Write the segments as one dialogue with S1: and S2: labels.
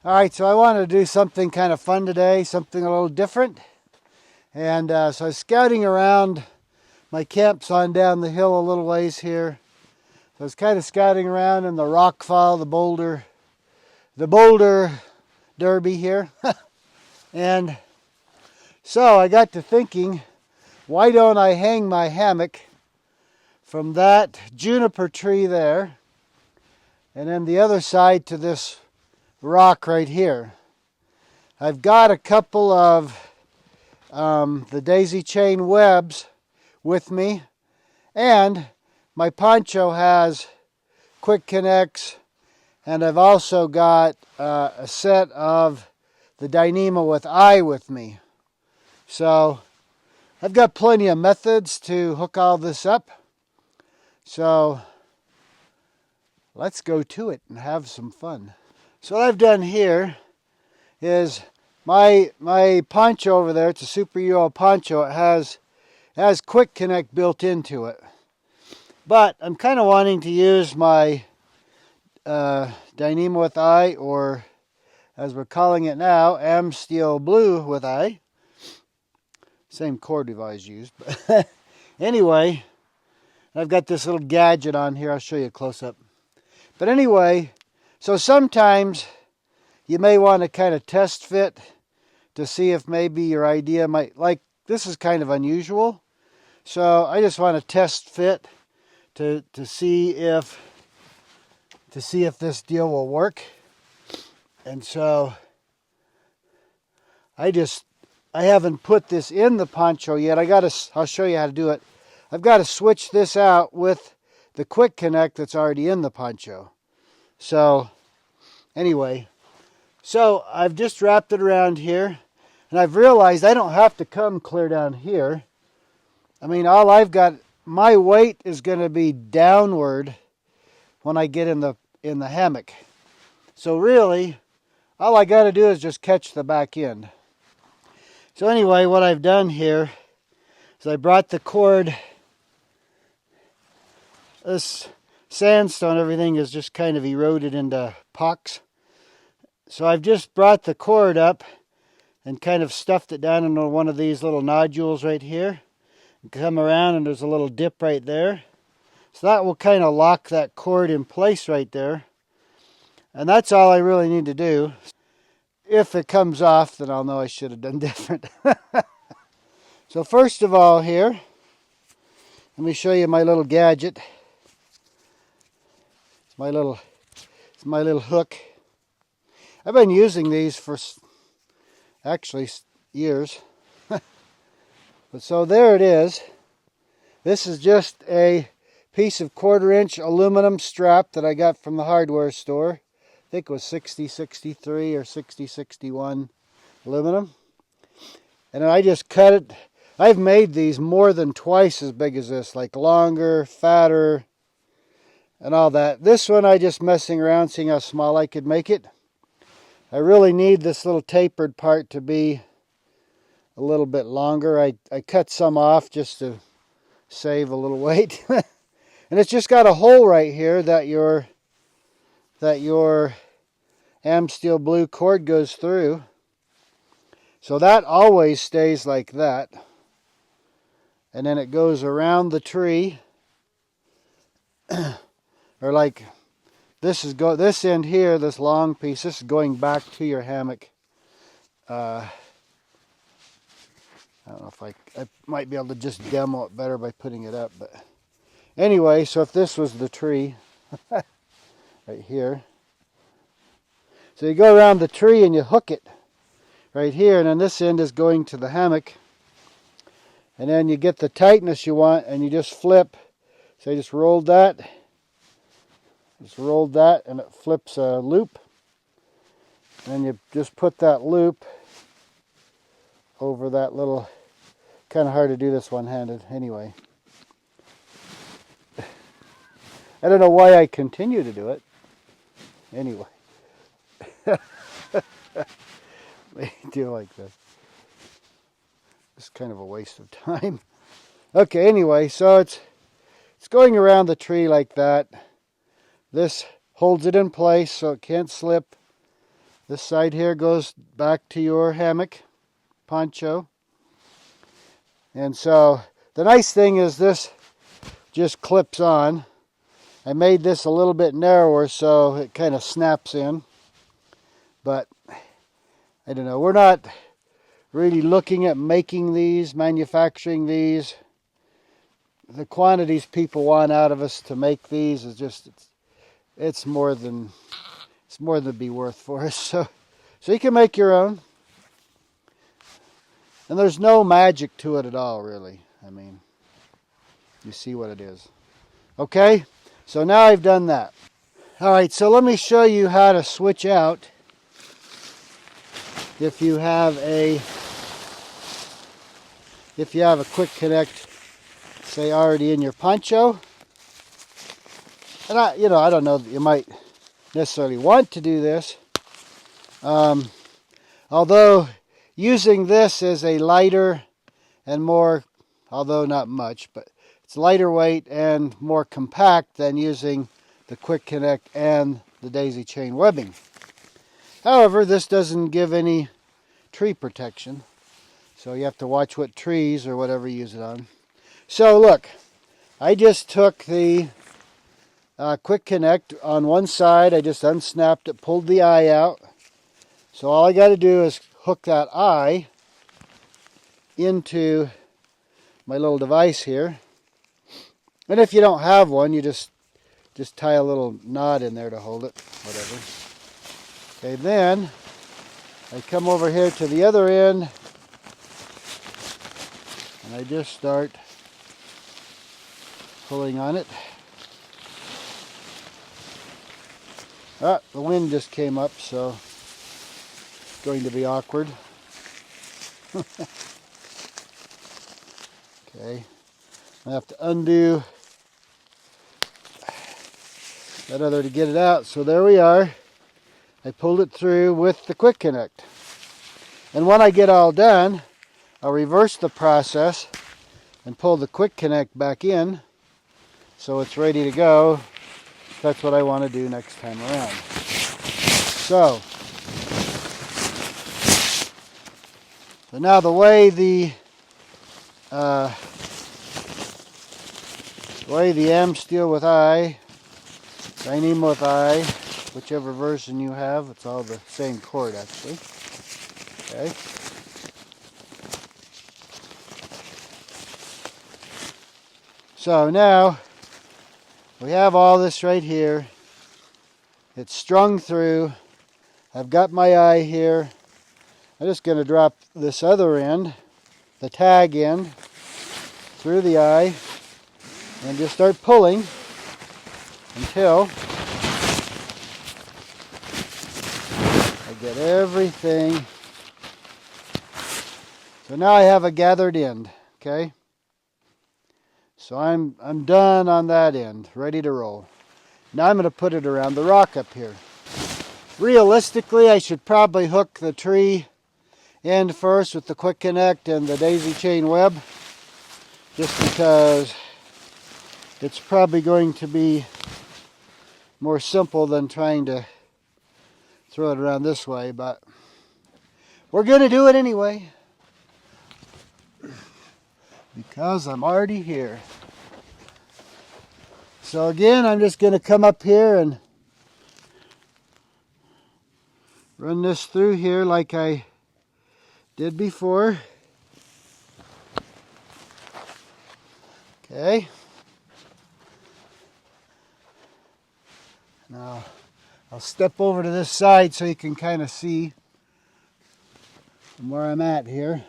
S1: All right, so I wanted to do something kind of fun today, something a little different. And so I was scouting around. My camp's on down the hill a little ways here. So I was kind of scouting around in the rock fall, the boulder derby here. And so I got to thinking, why don't I hang my hammock from that juniper tree there, and then the other side to this rock right here. I've got a couple of the daisy chain webs with me, and my Poncho has quick connects, and I've also got a set of the Dyneema with eye with me. So I've got plenty of methods to hook all this up. So let's go to it and have some fun. So what I've done here is my poncho over there, it's a SuperUL poncho. It has quick connect built into it. But I'm kind of wanting to use my Dyneema with eye, or as we're calling it now, AmSteel Blue with eye. Same cord we've always used. But anyway, I've got this little gadget on here. I'll show you a close-up. But anyway, so sometimes you may want to kind of test fit to see if maybe your idea might, like this is kind of unusual. So I just want to test fit to see if this deal will work. And so I haven't put this in the poncho yet. I'll show you how to do it. I've got to switch this out with the quick connect that's already in the poncho. So anyway, so I've just wrapped it around here, and I've realized I don't have to come clear down here. I mean, all I've got, my weight is going to be downward when I get in the hammock. So really, all I got to do is just catch the back end. So anyway, what I've done here is I brought the cord. This sandstone, everything is just kind of eroded into pocks. So I've just brought the cord up and kind of stuffed it down into one of these little nodules right here. And come around, and there's a little dip right there. So that will kind of lock that cord in place right there. And that's all I really need to do. If it comes off, then I'll know I should have done different. So first of all here, let me show you my little gadget. It's my little hook. I've been using these for actually years. But so there it is. This is just a piece of 1/4-inch aluminum strap that I got from the hardware store. I think it was 6063 or 6061 aluminum. And I just cut it. I've made these more than twice as big as this, like longer, fatter, and all that. This one I just messing around, seeing how small I could make it. I really need this little tapered part to be a little bit longer. I cut some off just to save a little weight. And it's just got a hole right here that your AmSteel Blue cord goes through. So that always stays like that. And then it goes around the tree. Or like this end here, this long piece, this is going back to your hammock. I don't know if I might be able to just demo it better by putting it up, but anyway, so if this was the tree right here, so you go around the tree and you hook it right here, and then this end is going to the hammock, and then you get the tightness you want, and you just flip. So I just rolled that, and it flips a loop, and then you just put that loop over that little, kind of hard to do this one-handed anyway. I don't know why I continue to do it. Anyway. They do like this. It's kind of a waste of time. Okay, anyway, so it's going around the tree like that. This holds it in place so it can't slip. This side here goes back to your hammock, poncho. And so the nice thing is this just clips on. I made this a little bit narrower so it kind of snaps in. But I don't know, we're not really looking at making these, manufacturing these. The quantities people want out of us to make these is just, it's more than it'd be worth for us. So you can make your own. And there's no magic to it at all, really. I mean, you see what it is. Okay, so now I've done that. All right, so let me show you how to switch out if you have a quick connect, say, already in your poncho. And I don't know that you might necessarily want to do this. Although using this as a lighter and more, although not much, but it's lighter weight and more compact than using the quick connect and the daisy chain webbing. However, this doesn't give any tree protection, so you have to watch what trees or whatever you use it on. So look, I just took the quick connect on one side. I just unsnapped it, pulled the eye out. So all I got to do is hook that eye into my little device here. And if you don't have one, you just tie a little knot in there to hold it, whatever. Okay, then I come over here to the other end and I just start pulling on it. Ah, the wind just came up, so it's going to be awkward. Okay, I have to undo that other to get it out. So there we are. I pulled it through with the quick connect. And when I get all done, I'll reverse the process and pull the quick connect back in so it's ready to go. That's what I want to do next time around. So now the way the AmSteel with eye, Dynamo with eye, whichever version you have, it's all the same cord actually. Okay. So now we have all this right here. It's strung through. I've got my eye here. I'm just going to drop this other end, the tag end, through the eye and just start pulling until I get everything. So now I have a gathered end, okay? So I'm done on that end, ready to roll. Now I'm going to put it around the rock up here. Realistically, I should probably hook the tree end first with the quick connect and the daisy chain web, just because it's probably going to be more simple than trying to throw it around this way, but we're going to do it anyway because I'm already here. So again, I'm just going to come up here and run this through here like I did before. Okay. Now I'll step over to this side so you can kind of see from where I'm at here.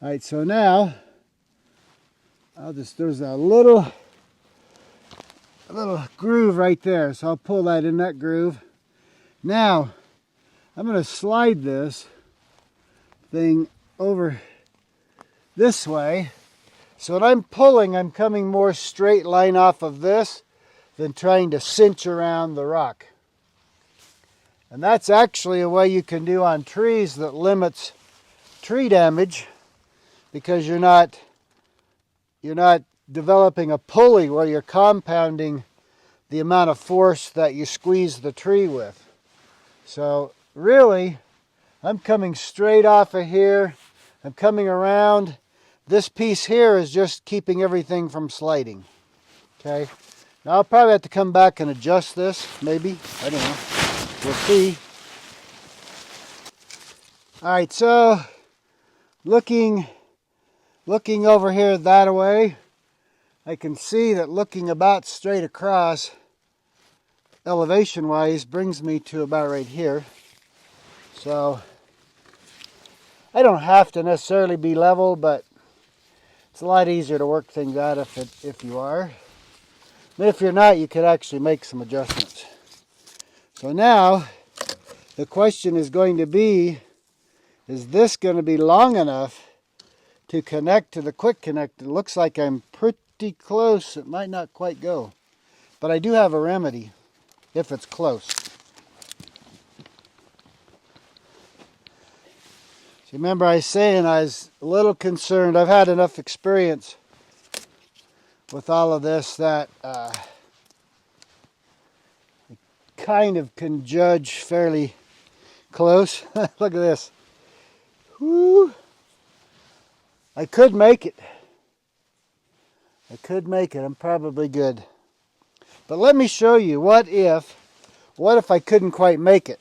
S1: All right, so now there's a little groove right there, so I'll pull that in that groove. Now I'm going to slide this thing over this way, so when I'm pulling, I'm coming more straight line off of this than trying to cinch around the rock. And that's actually a way you can do on trees that limits tree damage, because you're not developing a pulley where you're compounding the amount of force that you squeeze the tree with. So really, I'm coming straight off of here. I'm coming around. This piece here is just keeping everything from sliding. Okay. Now I'll probably have to come back and adjust this, maybe. I don't know. We'll see. All right, so looking over here that way, I can see that looking about straight across, elevation-wise, brings me to about right here. So I don't have to necessarily be level, but it's a lot easier to work things out if you are. And if you're not, you could actually make some adjustments. So now the question is going to be, is this going to be long enough to connect to the quick connect? It looks like I'm pretty close. It might not quite go, but I do have a remedy if it's close. So remember I was saying I was a little concerned. I've had enough experience with all of this that I kind of can judge fairly close. Look at this. Whoo! I could make it. I could make it. I'm probably good. But let me show you what if I couldn't quite make it.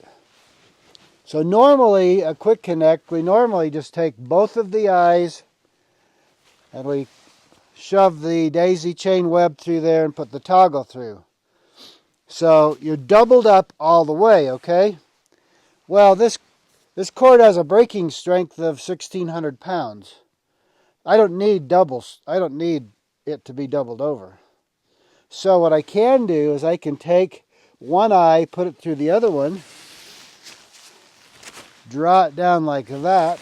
S1: So normally a quick connect, we normally just take both of the eyes and we shove the daisy chain web through there and put the toggle through. So you're doubled up all the way, okay? Well, this cord has a breaking strength of 1,600 pounds. I don't need doubles. I don't need it to be doubled over. So what I can do is I can take one eye, put it through the other one, draw it down like that.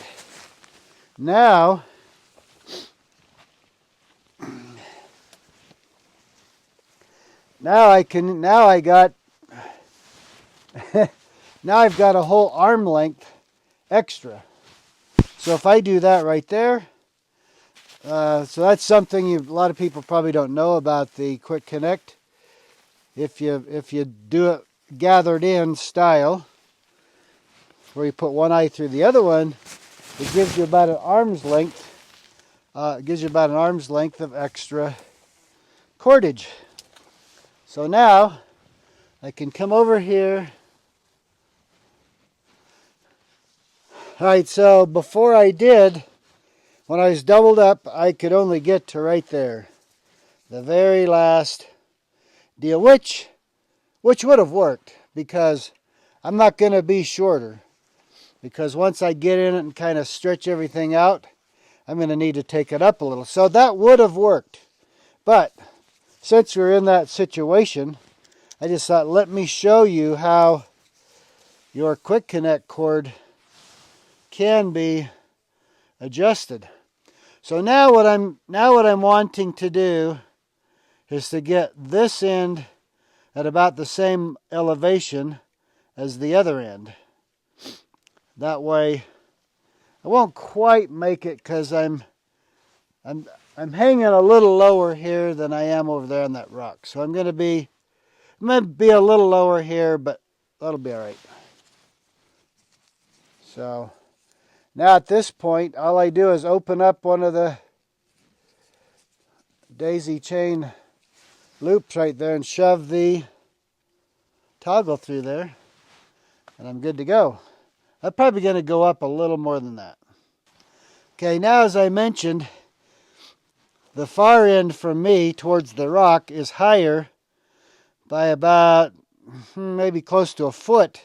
S1: Now I've got a whole arm length extra. So if I do that right there, so that's something a lot of people probably don't know about the quick connect. If you do it gathered in style, where you put one eye through the other one, it gives you about an arm's length. It gives you about an arm's length of extra cordage. So now I can come over here. All right, so before I did, when I was doubled up, I could only get to right there, the very last deal, which would have worked because I'm not going to be shorter. Because once I get in it and kind of stretch everything out, I'm going to need to take it up a little. So that would have worked. But since we're in that situation, I just thought, let me show you how your quick connect cord can be adjusted. So now what I'm wanting to do is to get this end at about the same elevation as the other end. That way I won't quite make it because I'm hanging a little lower here than I am over there on that rock. So I'm going to be a little lower here, but that'll be all right. So now at this point, all I do is open up one of the daisy chain loops right there and shove the toggle through there, and I'm good to go. I'm probably going to go up a little more than that. Okay, now as I mentioned, the far end from me towards the rock is higher by about maybe close to a foot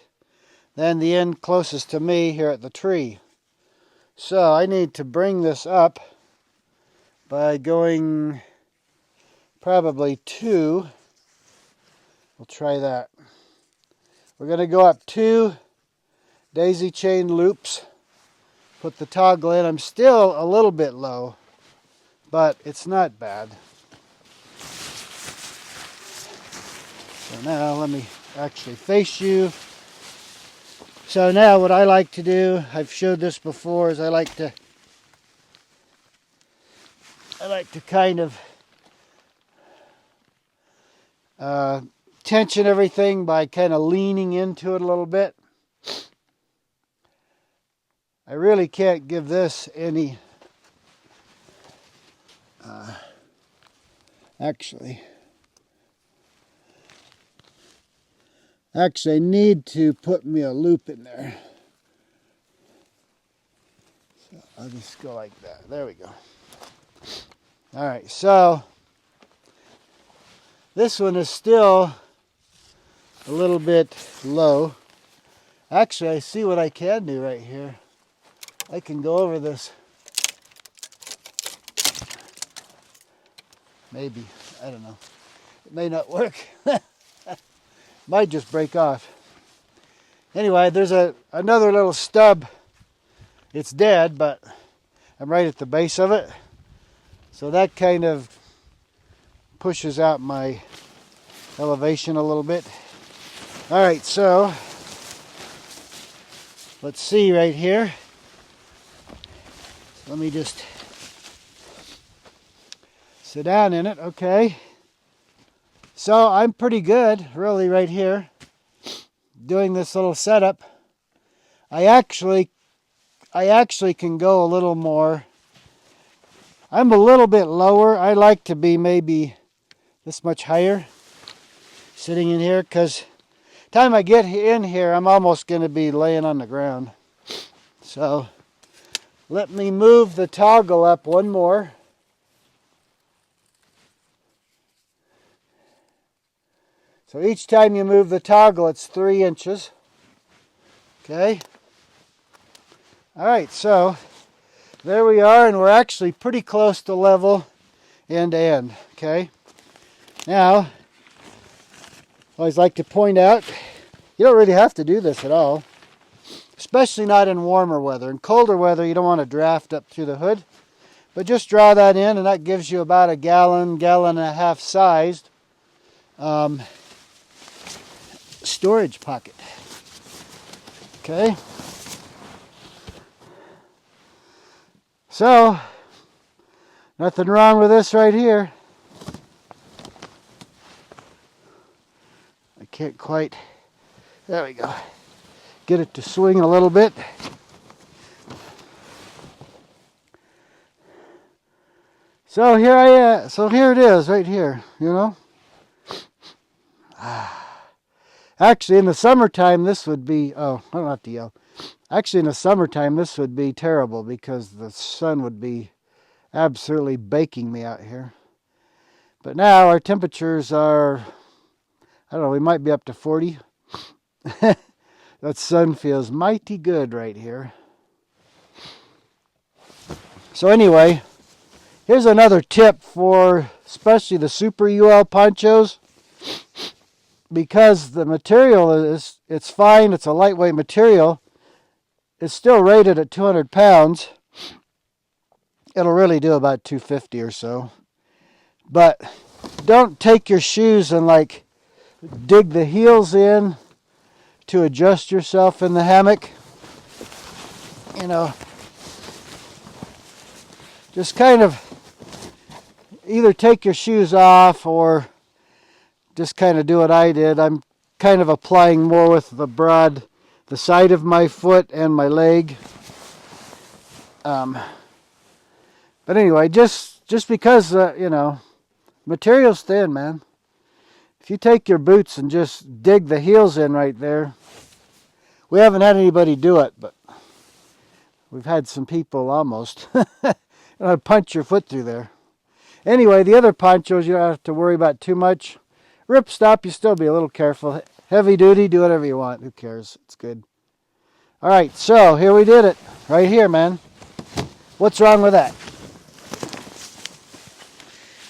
S1: than the end closest to me here at the tree. So I need to bring this up by going probably 2. We'll try that. We're going to go up 2 daisy chain loops, put the toggle in. I'm still a little bit low, but it's not bad. So now let me actually face you. So now what I like to do, I've showed this before, is I like to kind of tension everything by kind of leaning into it a little bit. I really can't give this any, actually I need to put me a loop in there. So I'll just go like that. There we go. All right, so this one is still a little bit low. Actually, I see what I can do right here. I can go over this. Maybe, I don't know. It may not work. Might just break off. Anyway, there's another little stub. It's dead, but I'm right at the base of it. So that kind of pushes out my elevation a little bit. All right, so let's see right here. Let me just sit down in it. Okay. So I'm pretty good, really, right here, doing this little setup. I actually can go a little more. I'm a little bit lower. I like to be maybe this much higher, sitting in here, because time I get in here, I'm almost going to be laying on the ground. So let me move the toggle up one more. So each time you move the toggle, it's 3 inches. Okay. All right, so there we are, and we're actually pretty close to level end to end. Okay. Now, I always like to point out, you don't really have to do this at all, especially not in warmer weather. In colder weather, you don't want to draft up through the hood, but just draw that in, and that gives you about a gallon, gallon and a half sized storage pocket. Okay. So, nothing wrong with this right here. I can't quite, there we go, get it to swing a little bit. So here I am, so here it is right here, you know. Actually, in the summertime, this would be, oh, I don't have to yell. Actually, in the summertime, this would be terrible because the sun would be absolutely baking me out here. But now our temperatures are, I don't know, we might be up to 40. That sun feels mighty good right here. So anyway, here's another tip for especially the SuperUL ponchos. Because the material it's fine, it's a lightweight material, it's still rated at 200 pounds. It'll really do about 250 or so. But don't take your shoes and like dig the heels in to adjust yourself in the hammock. You know, just kind of either take your shoes off or just kind of do what I did. I'm kind of applying more with the side of my foot and my leg. But anyway, just because, you know, material's thin, man. If you take your boots and just dig the heels in right there, we haven't had anybody do it, but we've had some people almost. Punch your foot through there. Anyway, the other ponchos you don't have to worry about too much. Rip stop, you still be a little careful. Heavy duty, do whatever you want. Who cares? It's good. All right, so here we did it. Right here, man. What's wrong with that?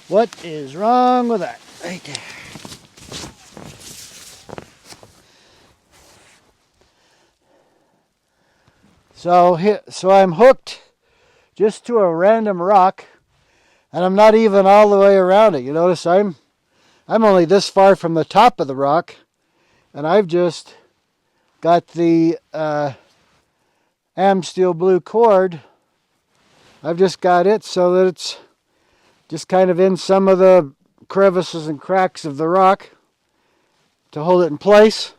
S1: What is wrong with that? Right there. So I'm hooked just to a random rock, and I'm not even all the way around it. You notice I'm only this far from the top of the rock, and I've just got the AmSteel Blue cord. I've just got it so that it's just kind of in some of the crevices and cracks of the rock to hold it in place.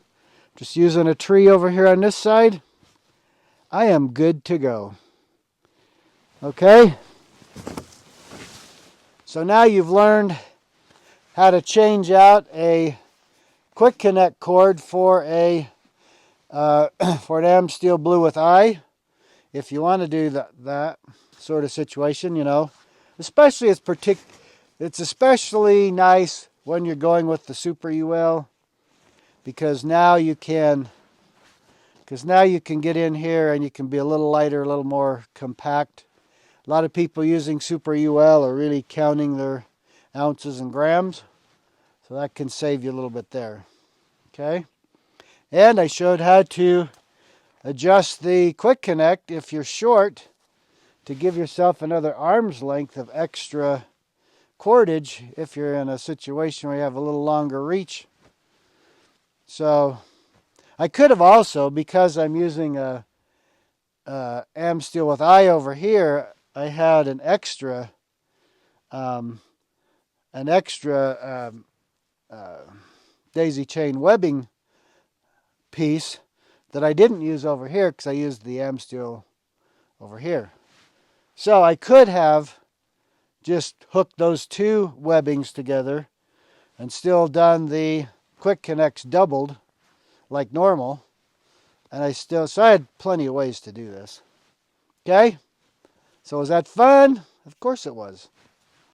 S1: Just using a tree over here on this side. I am good to go. Okay? So now you've learned how to change out a quick connect cord for a for an AmSteel Blue with eye. If you want to do that sort of situation, you know, especially it's especially nice when you're going with the SuperUL, because now you can get in here and you can be a little lighter, a little more compact. A lot of people using SuperUL are really counting their ounces and grams, so that can save you a little bit there. Okay, and I showed how to adjust the quick connect if you're short, to give yourself another arm's length of extra cordage if you're in a situation where you have a little longer reach. So I could have also, because I'm using a AmSteel with eye over here, I had an extra daisy chain webbing piece that I didn't use over here because I used the AmSteel over here. So I could have just hooked those two webbings together and still done the quick connects doubled like normal, and so I had plenty of ways to do this. Okay? So was that fun? Of course it was.